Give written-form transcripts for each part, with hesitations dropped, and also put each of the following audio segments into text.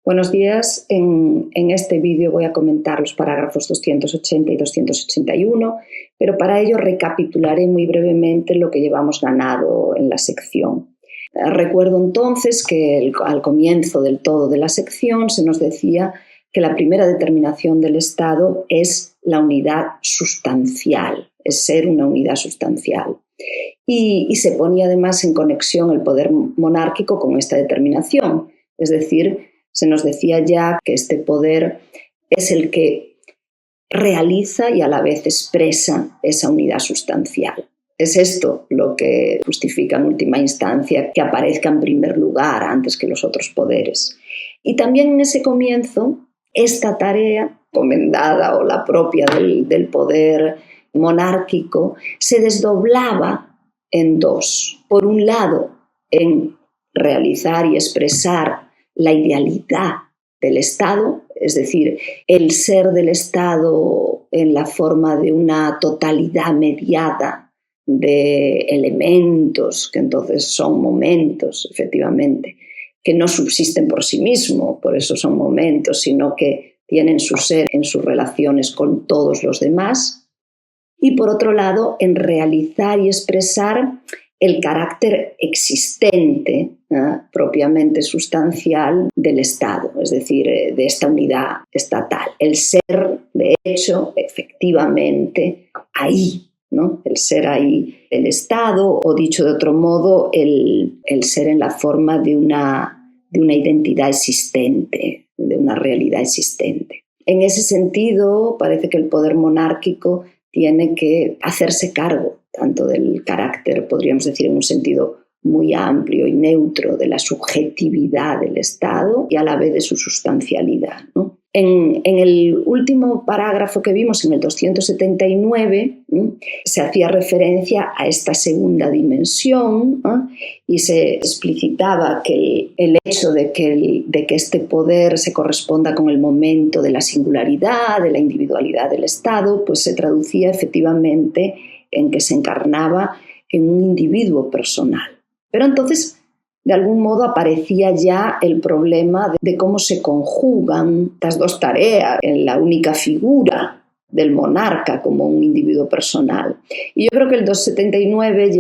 Buenos días. En este vídeo voy a comentar los parágrafos 280 y 281, pero para ello recapitularé muy brevemente lo que llevamos ganado en la sección. Recuerdo entonces que al comienzo del todo de la sección se nos decía que la primera determinación del Estado es la unidad sustancial, es ser una unidad sustancial. Y se ponía además en conexión el poder monárquico con esta determinación, es decir, se nos decía ya que este poder es el que realiza y a la vez expresa esa unidad sustancial. Es esto lo que justifica en última instancia que aparezca en primer lugar antes que los otros poderes. Y también en ese comienzo, esta tarea encomendada o la propia del poder monárquico se desdoblaba en dos. Por un lado, en realizar y expresar la idealidad del Estado, es decir, el ser del Estado en la forma de una totalidad mediada de elementos, que entonces son momentos, efectivamente, que no subsisten por sí mismos, por eso son momentos, sino que tienen su ser en sus relaciones con todos los demás. Y por otro lado, en realizar y expresar el carácter existente, propiamente sustancial del Estado, es decir, de esta unidad estatal. El ser, de hecho, efectivamente, ahí, ¿no? El ser ahí, el Estado, o dicho de otro modo, el ser en la forma de una identidad existente, de una realidad existente. En ese sentido, parece que el poder monárquico tiene que hacerse cargo tanto del carácter, podríamos decir en un sentido muy amplio y neutro, de la subjetividad del Estado y a la vez de su sustancialidad, ¿no? En el último parágrafo que vimos, en el 279, se hacía referencia a esta segunda dimensión, y se explicitaba que el hecho de que este poder se corresponda con el momento de la singularidad, de la individualidad del Estado, pues se traducía efectivamente en que se encarnaba en un individuo personal. Pero entonces, de algún modo, aparecía ya el problema de cómo se conjugan estas dos tareas en la única figura del monarca como un individuo personal. Y yo creo que el 279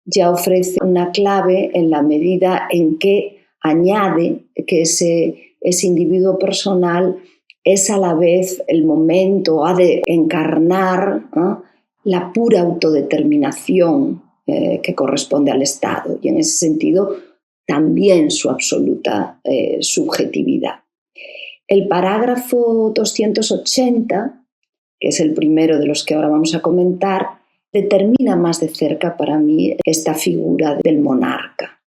ya ofrece una clave en la medida en que añade que ese individuo personal es a la vez el momento, ha de encarnar la pura autodeterminación que corresponde al Estado y en ese sentido también su absoluta subjetividad. El parágrafo 280, que es el primero de los que ahora vamos a comentar, determina más de cerca para mí esta figura del monarca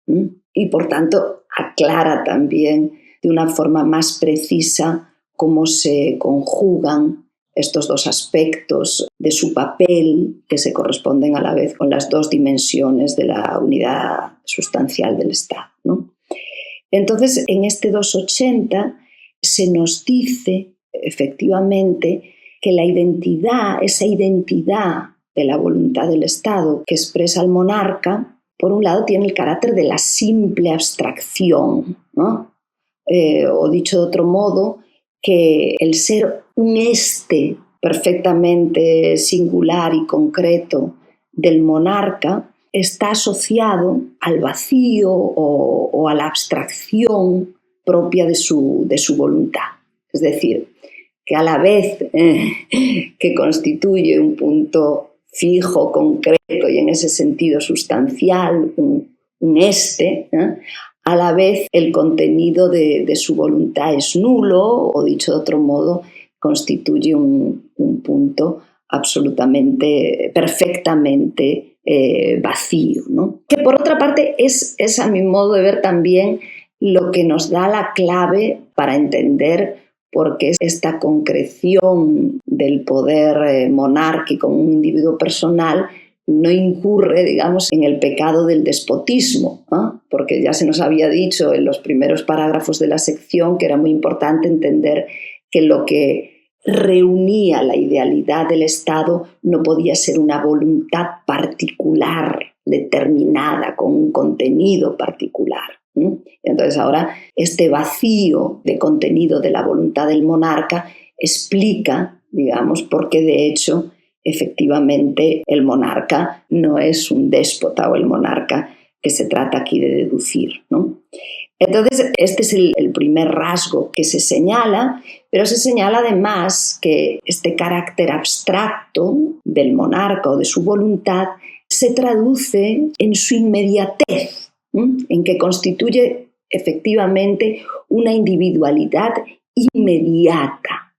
y por tanto aclara también de una forma más precisa cómo se conjugan estos dos aspectos de su papel que se corresponden a la vez con las dos dimensiones de la unidad sustancial del Estado, ¿no? Entonces, en este 280 se nos dice efectivamente que la identidad, esa identidad de la voluntad del Estado que expresa el monarca, por un lado tiene el carácter de la simple abstracción, ¿no? O dicho de otro modo, que el ser un perfectamente singular y concreto del monarca está asociado al vacío o a la abstracción propia de su voluntad. Es decir, que a la vez que constituye un punto fijo, concreto y en ese sentido sustancial, a la vez el contenido de su voluntad es nulo, o dicho de otro modo, constituye un punto absolutamente, perfectamente vacío, ¿no? Que por otra parte es a mi modo de ver también lo que nos da la clave para entender por qué esta concreción del poder monárquico en un individuo personal no incurre, digamos, en el pecado del despotismo, ¿no? Porque ya se nos había dicho en los primeros parágrafos de la sección que era muy importante entender que lo que reunía la idealidad del Estado no podía ser una voluntad particular, determinada, con un contenido particular. Entonces ahora este vacío de contenido de la voluntad del monarca explica, digamos, por qué de hecho efectivamente el monarca no es un déspota o el monarca que se trata aquí de deducir, ¿no? Entonces, este es el primer rasgo que se señala, pero se señala además que este carácter abstracto del monarca o de su voluntad se traduce en su inmediatez, en que constituye efectivamente una individualidad inmediata,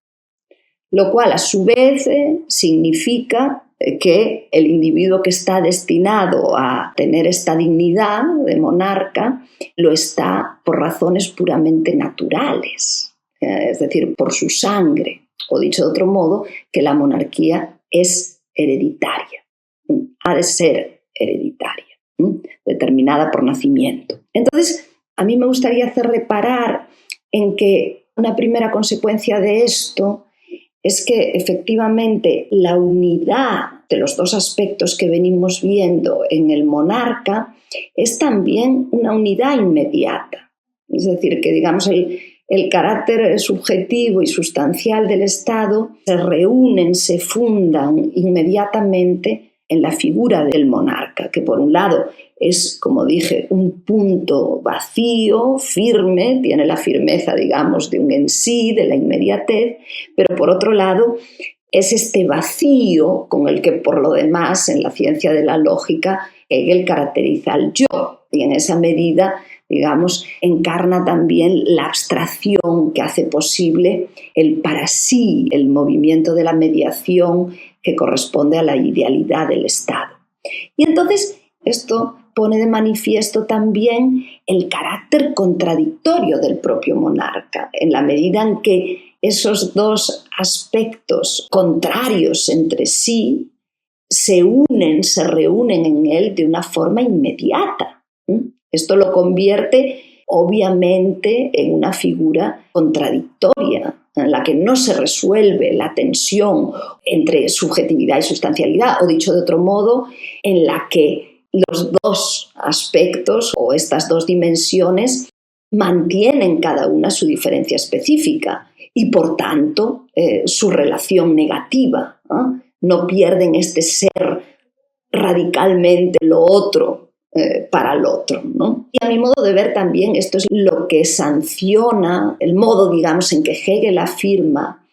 lo cual a su vez significa que el individuo que está destinado a tener esta dignidad de monarca lo está por razones puramente naturales, es decir, por su sangre, o dicho de otro modo, que la monarquía es hereditaria, ha de ser hereditaria, determinada por nacimiento. Entonces, a mí me gustaría hacer reparar en que una primera consecuencia de esto es que efectivamente la unidad de los dos aspectos que venimos viendo en el monarca es también una unidad inmediata. Es decir, que digamos el carácter subjetivo y sustancial del Estado se reúnen, se fundan inmediatamente en la figura del monarca, que por un lado es, como dije, un punto vacío, firme, tiene la firmeza, digamos, de un en sí, de la inmediatez, pero por otro lado es este vacío con el que, por lo demás, en la ciencia de la lógica, Hegel caracteriza al yo, y en esa medida, digamos, encarna también la abstracción que hace posible el para sí, el movimiento de la mediación que corresponde a la idealidad del Estado. Y entonces esto pone de manifiesto también el carácter contradictorio del propio monarca, en la medida en que esos dos aspectos contrarios entre sí se unen, se reúnen en él de una forma inmediata. Esto lo convierte obviamente en una figura contradictoria, en la que no se resuelve la tensión entre subjetividad y sustancialidad, o dicho de otro modo, en la que los dos aspectos o estas dos dimensiones mantienen cada una su diferencia específica y por tanto su relación negativa, ¿no? No pierden este ser radicalmente lo otro para el otro, ¿no? Y a mi modo de ver también esto es lo que sanciona el modo, digamos, en que Hegel afirma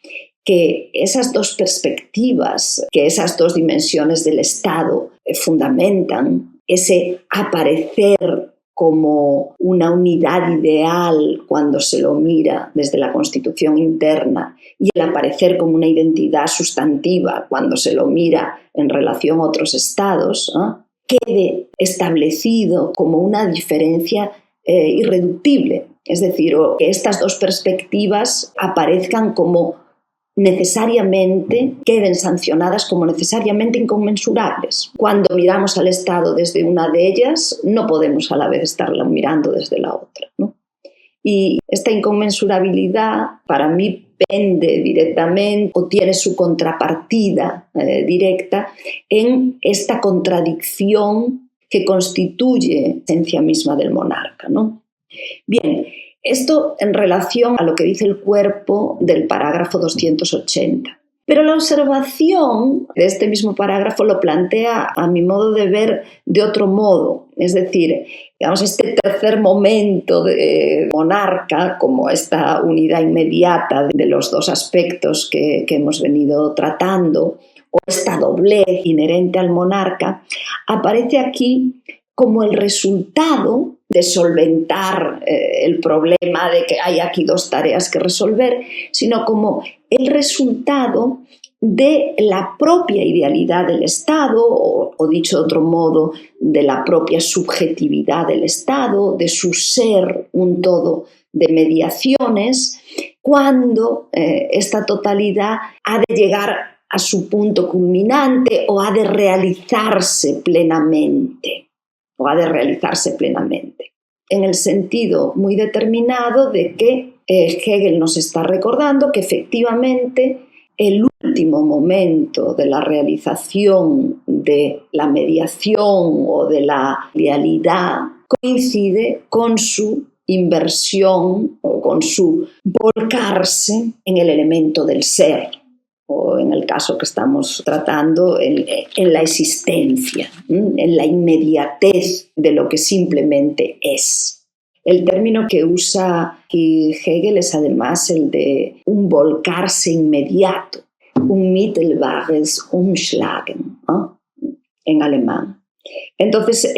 que esas dos perspectivas, que esas dos dimensiones del Estado fundamentan, ese aparecer como una unidad ideal cuando se lo mira desde la constitución interna y el aparecer como una identidad sustantiva cuando se lo mira en relación a otros estados, ¿no?, quede establecido como una diferencia irreductible. Es decir, que estas dos perspectivas aparezcan como necesariamente, queden sancionadas como necesariamente inconmensurables. Cuando miramos al Estado desde una de ellas, no podemos a la vez estarla mirando desde la otra, ¿no? Y esta inconmensurabilidad para mí pende directamente o tiene su contrapartida directa en esta contradicción que constituye la esencia misma del monarca, ¿no? Bien, esto en relación a lo que dice el cuerpo del parágrafo 280. Pero la observación de este mismo parágrafo lo plantea, a mi modo de ver, de otro modo. Es decir, digamos, este tercer momento de monarca, como esta unidad inmediata de los dos aspectos que hemos venido tratando, o esta doblez inherente al monarca, aparece aquí como el resultado de solventar el problema de que hay aquí dos tareas que resolver, sino como el resultado de la propia idealidad del Estado, o dicho de otro modo, de la propia subjetividad del Estado, de su ser un todo de mediaciones, cuando esta totalidad ha de llegar a su punto culminante o ha de realizarse plenamente. En el sentido muy determinado de que Hegel nos está recordando que efectivamente el último momento de la realización de la mediación o de la idealidad coincide con su inversión o con su volcarse en el elemento del ser, o en el caso que estamos tratando, en la existencia, en la inmediatez de lo que simplemente es. El término que usa Hegel es además el de un volcarse inmediato, un mittelbares Umschlagen, ¿no?, en alemán. Entonces,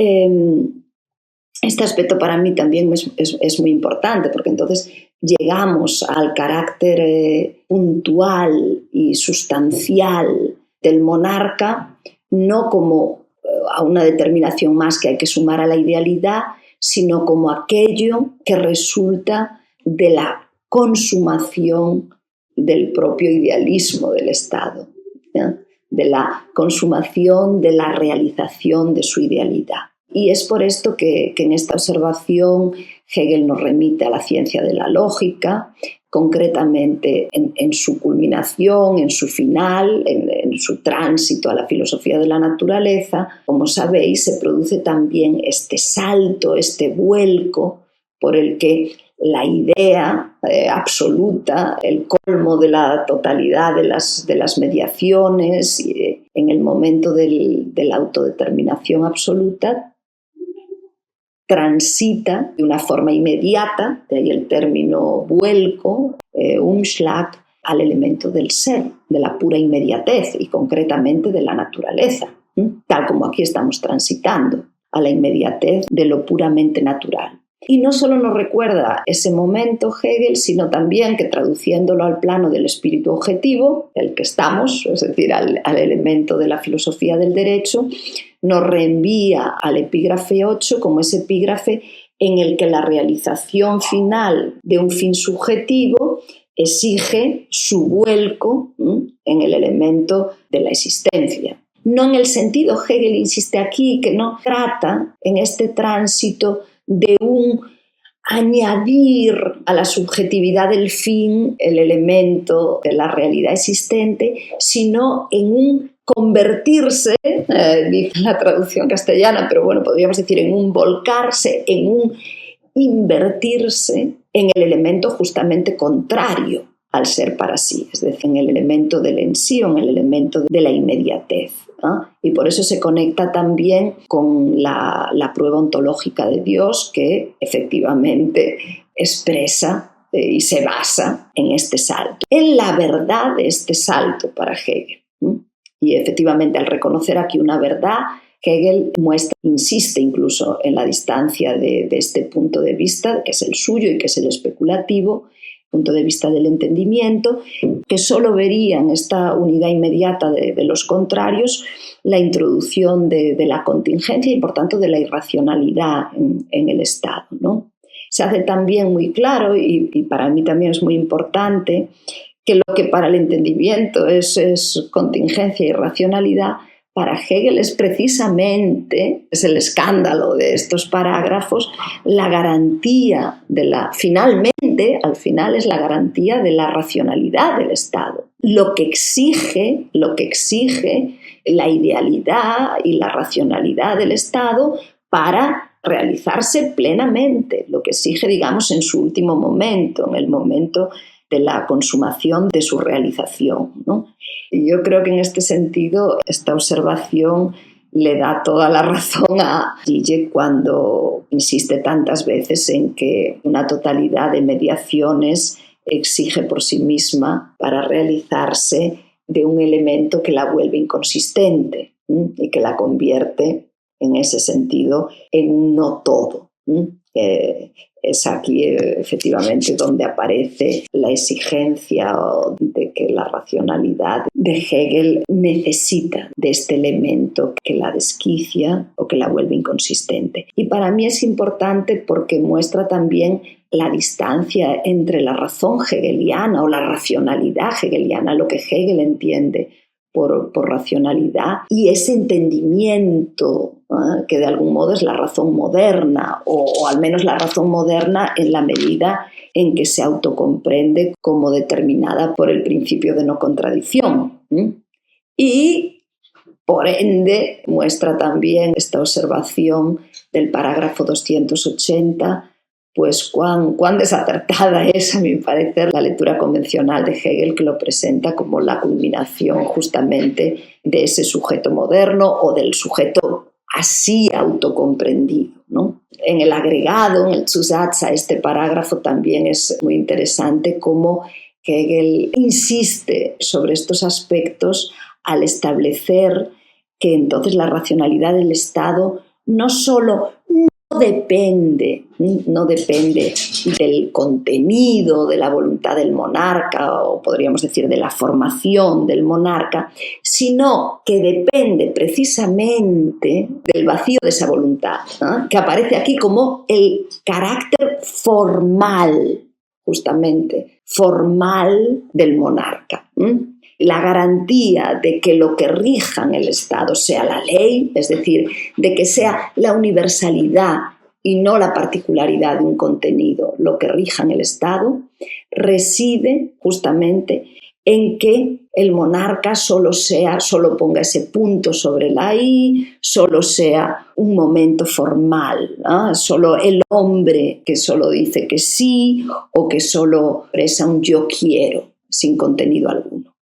este aspecto para mí también es muy importante, porque entonces llegamos al carácter puntual y sustancial del monarca, no como a una determinación más que hay que sumar a la idealidad, sino como aquello que resulta de la consumación del propio idealismo del Estado, ¿ya?, de la consumación, de la realización de su idealidad. Y es por esto que en esta observación Hegel nos remite a la ciencia de la lógica, concretamente en su culminación, en su final, en su tránsito a la filosofía de la naturaleza. Como sabéis, se produce también este salto, este vuelco por el que la idea absoluta, el colmo de la totalidad de las mediaciones, en el momento de la autodeterminación absoluta, transita de una forma inmediata, de ahí el término vuelco, Umschlag, al elemento del ser, de la pura inmediatez y concretamente de la naturaleza, tal como aquí estamos transitando, a la inmediatez de lo puramente natural. Y no solo nos recuerda ese momento Hegel, sino también que, traduciéndolo al plano del espíritu objetivo, el que estamos, es decir, al elemento de la filosofía del derecho, nos reenvía al epígrafe 8 como ese epígrafe en el que la realización final de un fin subjetivo exige su vuelco en el elemento de la existencia. No en el sentido, Hegel insiste aquí, que no trata en este tránsito de un añadir a la subjetividad del fin el elemento de la realidad existente, sino en un convertirse, dice la traducción castellana, pero bueno, podríamos decir en un volcarse, en un invertirse en el elemento justamente contrario al ser para sí, es decir, en el elemento del en sí o en el elemento de la inmediatez, ¿no? Y por eso se conecta también con la prueba ontológica de Dios, que efectivamente expresa y se basa en este salto, en la verdad de este salto para Hegel. Y efectivamente, al reconocer aquí una verdad, Hegel muestra, insiste incluso en la distancia de este punto de vista, que es el suyo y que es el especulativo, punto de vista del entendimiento, que solo vería en esta unidad inmediata de los contrarios la introducción de la contingencia y por tanto de la irracionalidad en el Estado, ¿no? Se hace también muy claro, y para mí también es muy importante, que lo que para el entendimiento es contingencia y irracionalidad, para Hegel es precisamente, es el escándalo de estos parágrafos, la garantía finalmente, al final es la garantía de la racionalidad del Estado. Lo que exige la idealidad y la racionalidad del Estado para realizarse plenamente, lo que exige, digamos, en su último momento, en el momento de la consumación de su realización, ¿no? Y yo creo que en este sentido esta observación le da toda la razón a Zizek cuando insiste tantas veces en que una totalidad de mediaciones exige por sí misma para realizarse de un elemento que la vuelve inconsistente, ¿sí?, y que la convierte en ese sentido en un no todo. Es aquí efectivamente donde aparece la exigencia de que la racionalidad de Hegel necesita de este elemento que la desquicia o que la vuelve inconsistente. Y para mí es importante porque muestra también la distancia entre la razón hegeliana o la racionalidad hegeliana, lo que Hegel entiende por racionalidad, y ese entendimiento que de algún modo es la razón moderna, o al menos la razón moderna en la medida en que se autocomprende como determinada por el principio de no contradicción. Y por ende muestra también esta observación del parágrafo 280 pues cuán desacertada es, a mi parecer, la lectura convencional de Hegel, que lo presenta como la culminación justamente de ese sujeto moderno o del sujeto así autocomprendido, ¿no? En el agregado, en el Zusatz a este parágrafo, también es muy interesante cómo Hegel insiste sobre estos aspectos al establecer que entonces la racionalidad del Estado no solo no depende del contenido, de la voluntad del monarca, o podríamos decir de la formación del monarca, sino que depende precisamente del vacío de esa voluntad, ¿no? Que aparece aquí como el carácter formal, justamente, formal del monarca. La garantía de que lo que rija en el Estado sea la ley, es decir, de que sea la universalidad y no la particularidad de un contenido lo que rija en el Estado, reside justamente en que el monarca solo ponga ese punto sobre la I, solo sea un momento formal, ¿no? Solo el hombre que solo dice que sí o que solo expresa un yo quiero sin contenido alguno.